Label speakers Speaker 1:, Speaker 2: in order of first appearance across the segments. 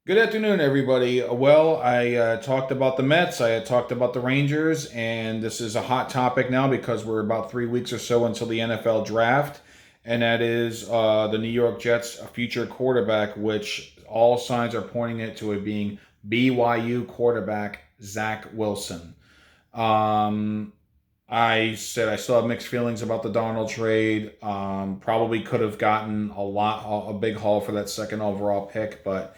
Speaker 1: Good afternoon, everybody. Well, I talked about the Mets, I had talked about the Rangers, and this is a hot topic now because we're about 3 weeks or so until the NFL draft, and that is the New York Jets' future quarterback, which all signs are pointing it to it being BYU quarterback Zach Wilson. Um, I said I still have mixed feelings about the Darnold trade. Probably could have gotten a big haul for that second overall pick, but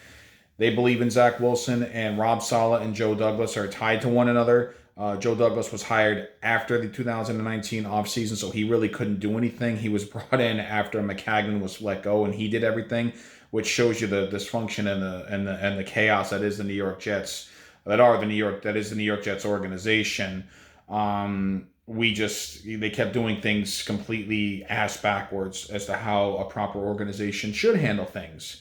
Speaker 1: they believe in Zach Wilson, and Rob Saleh and Joe Douglas are tied to one another. Joe Douglas was hired after the 2019 offseason, so he really couldn't do anything. He was brought in after McCagnon was let go, and he did everything, which shows you the dysfunction and the chaos that is the New York Jets, that is the New York Jets organization. They kept doing things completely ass backwards as to how a proper organization should handle things.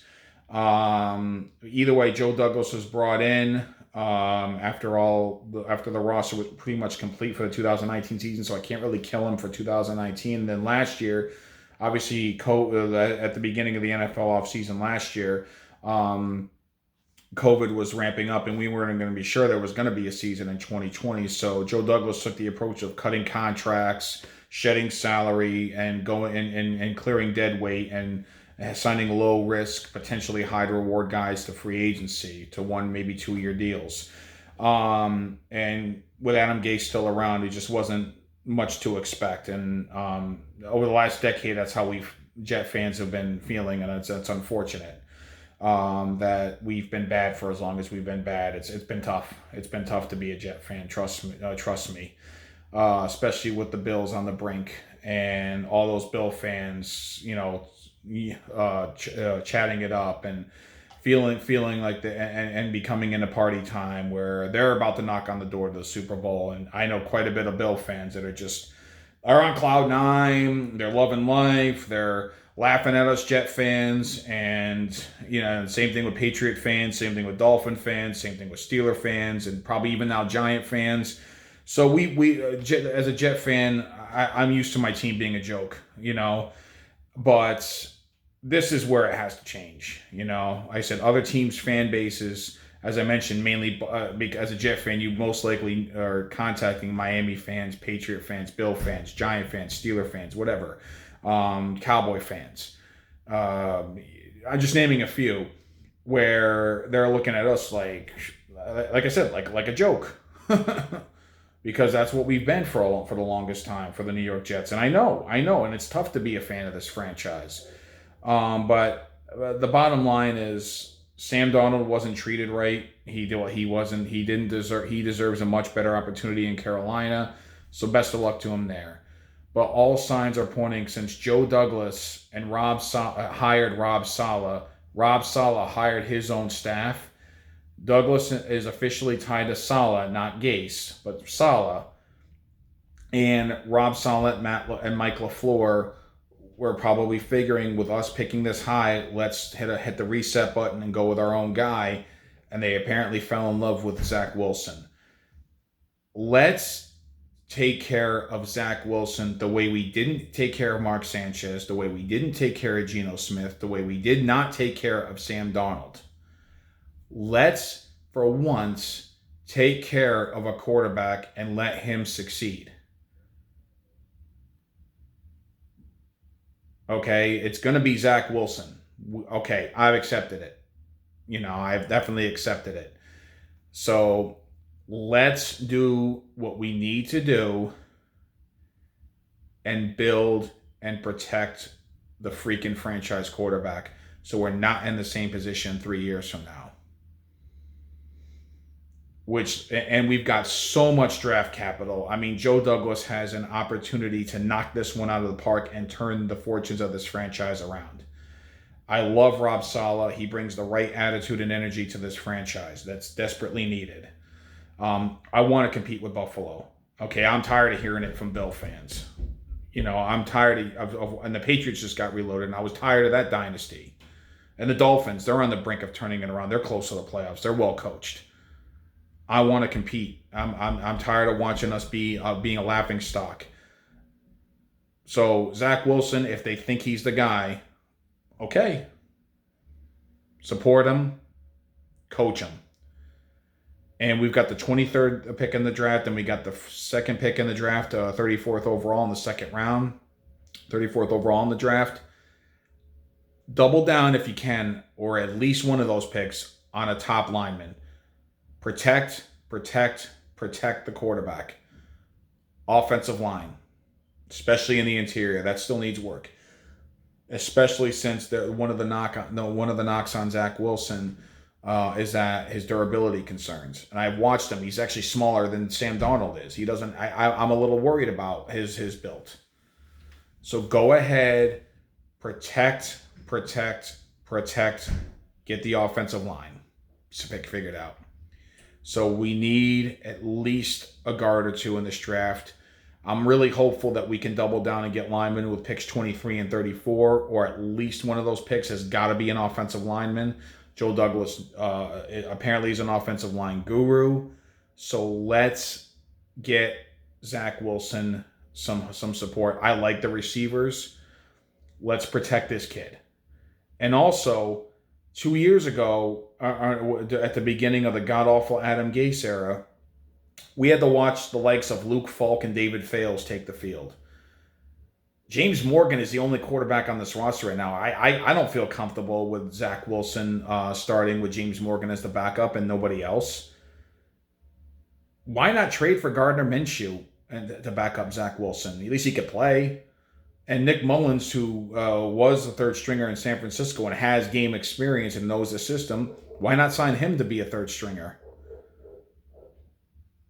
Speaker 1: Either way, Joe Douglas was brought in after the roster was pretty much complete for the 2019 season, so I can't really kill him for 2019. And then last year, obviously, at the beginning of the NFL offseason last year, um, COVID was ramping up, and we weren't going to be sure there was going to be a season in 2020. So Joe Douglas took the approach of cutting contracts, shedding salary, and going and clearing dead weight and signing low risk, potentially high reward guys to free agency to 1 maybe 2 year deals. And with Adam Gase still around, it just wasn't much to expect. And over the last decade, that's how we Jet fans have been feeling, and it's unfortunate that we've been bad for as long as we've been bad. It's been tough. It's been tough to be a Jet fan. Trust me. Trust me. Especially with the Bills on the brink and all those Bill fans, chatting it up and feeling like and becoming in a party time where they're about to knock on the door to the Super Bowl. And I know quite a bit of Bill fans that are on cloud nine. They're loving life. They're laughing at us Jet fans, and same thing with Patriot fans, same thing with Dolphin fans, same thing with Steeler fans, and probably even now Giant fans. So as a Jet fan, I'm used to my team being a joke, but this is where it has to change. I said other teams' fan bases, as I mentioned, mainly as a Jet fan, you most likely are contacting Miami fans, Patriot fans, Bill fans, Giant fans, Steeler fans, whatever, Cowboy fans. I'm just naming a few where they're looking at us like I said, like a joke. Because that's what we've been for the longest time for the New York Jets. And I know, and it's tough to be a fan of this franchise. But the bottom line is Sam Darnold wasn't treated right. He wasn't. He didn't deserve. He deserves a much better opportunity in Carolina. So best of luck to him there. But all signs are pointing since Joe Douglas and hired Rob Saleh. Rob Saleh hired his own staff. Douglas is officially tied to Saleh, not Gase, but Saleh. And Rob Saleh, and Mike LaFleur were probably figuring with us picking this high, let's hit the reset button and go with our own guy. And they apparently fell in love with Zach Wilson. Let's take care of Zach Wilson the way we didn't take care of Mark Sanchez, the way we didn't take care of Geno Smith, the way we did not take care of Sam Darnold. Let's, for once, take care of a quarterback and let him succeed. Okay, it's going to be Zach Wilson. Okay, I've accepted it. I've definitely accepted it. So let's do what we need to do and build and protect the freaking franchise quarterback so we're not in the same position 3 years from now. And we've got so much draft capital. I mean, Joe Douglas has an opportunity to knock this one out of the park and turn the fortunes of this franchise around. I love Rob Saleh. He brings the right attitude and energy to this franchise that's desperately needed. I want to compete with Buffalo. Okay, I'm tired of hearing it from Bill fans. I'm tired and the Patriots just got reloaded, and I was tired of that dynasty. And the Dolphins, they're on the brink of turning it around. They're close to the playoffs. They're well coached. I want to compete. I'm tired of watching us being a laughing stock. So Zach Wilson, if they think he's the guy, okay, support him. coach them. And we've got the 23rd pick in the draft, and we got the second pick in the draft, 34th overall in the second round, 34th overall in the draft. Double down if you can, or at least one of those picks on a top lineman. Protect the quarterback. Offensive line, especially in the interior, that still needs work. Especially since one of the knocks on Zach Wilson is that his durability concerns. And I've watched him; he's actually smaller than Sam Darnold is. He doesn't. I'm a little worried about his build. So go ahead, protect. Get the offensive line figured out. So we need at least a guard or two in this draft. I'm really hopeful that we can double down and get linemen with picks 23 and 34, or at least one of those picks has got to be an offensive lineman. Joe Douglas apparently is an offensive line guru. So let's get Zach Wilson some support. I like the receivers. Let's protect this kid. And also, 2 years ago, at the beginning of the god-awful Adam Gase era, we had to watch the likes of Luke Falk and David Fales take the field. James Morgan is the only quarterback on this roster right now. I don't feel comfortable with Zach Wilson starting with James Morgan as the backup and nobody else. Why not trade for Gardner Minshew to back up Zach Wilson? At least he could play. And Nick Mullins, who was the third stringer in San Francisco and has game experience and knows the system, why not sign him to be a third stringer?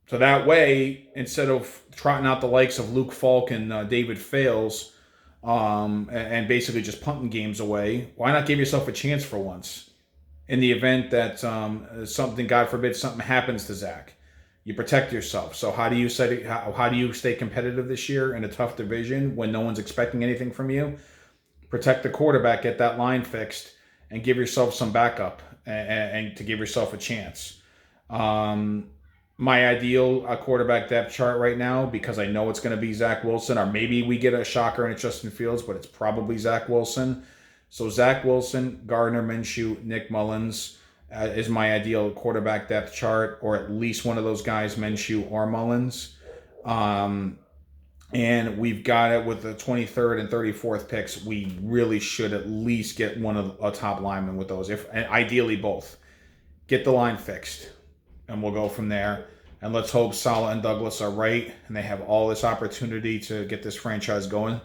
Speaker 1: So that way, instead of trotting out the likes of Luke Falk and David Fales and basically just punting games away, why not give yourself a chance for once? In the event that something, God forbid, something happens to Zach, you protect yourself. So how do you stay competitive this year in a tough division when no one's expecting anything from you? Protect the quarterback, get that line fixed, and give yourself some backup and to give yourself a chance. My ideal quarterback depth chart right now, because I know it's going to be Zach Wilson, or maybe we get a shocker and it's Justin Fields, but it's probably Zach Wilson. So Zach Wilson, Gardner Minshew, Nick Mullins is my ideal quarterback depth chart, or at least one of those guys, Minshew or Mullins. And we've got it with the 23rd and 34th picks. We really should at least get one of a top lineman with those, and ideally both. Get the line fixed, and we'll go from there. And let's hope Saleh and Douglas are right, and they have all this opportunity to get this franchise going.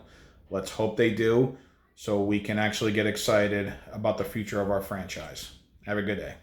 Speaker 1: Let's hope they do, so we can actually get excited about the future of our franchise. Have a good day.